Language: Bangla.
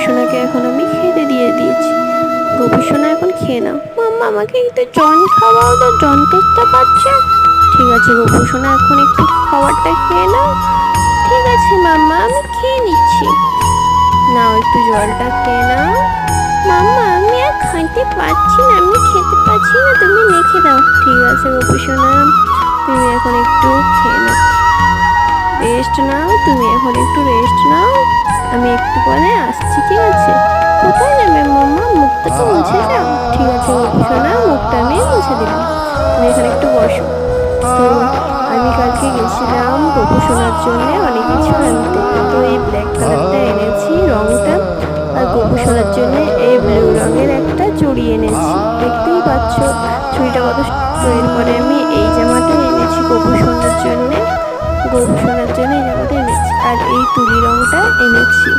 সোনাকে এখন আমি খেতে দিয়ে দিয়েছি। গোপু সোনা এখন খেয়ে নাও। মাম্মা আমাকে একটু জন খাওয়াও তো, জন তেষ্টা পাচ্ছে। ঠিক আছে গোপু সোনা, এখন একটু খাবারটা খেয়ে নাও। ঠিক আছে মাম্মা, আমি খেয়ে নিচ্ছি। নাও একটু জলটা খেয়ে নাও। মাম্মা আমি আর খাইতে পারছি না, আমি খেতে পারছি না, তুমি মেখে দাও। ঠিক আছে গোপু সোনা, তুমি এখন একটু খেয়ে নাও, রেস্ট নাও। তুমি এখন একটু রেস্ট নাও, আমি একটু পরে আসছি। ঠিক আছে? কোথায় যাবে মাম্মা? মুখটা তো মুছে যাও। ঠিক আছে গোপু সোনা, মুখটা আমি মুছে দিলাম, তুমি এখানে একটু বসো। তো আমি কালকে গেছিলাম গোপু সোনার জন্য অনেক কিছু আনতে। তো এই ব্ল্যাক কালারটা এনেছি রংটা, আর গোপু সোনার জন্য এই ব্লু রঙের একটা চুড়ি এনেছি, দেখতেই পাচ্ছ চুড়িটা কত। তো এরপরে আমি এই জামাটা এনেছি গোপু সোনার জন্য, গোপু সোনার জন্য এই জামাটা এনেছি, আর এই তুলি রংটা এনেছি।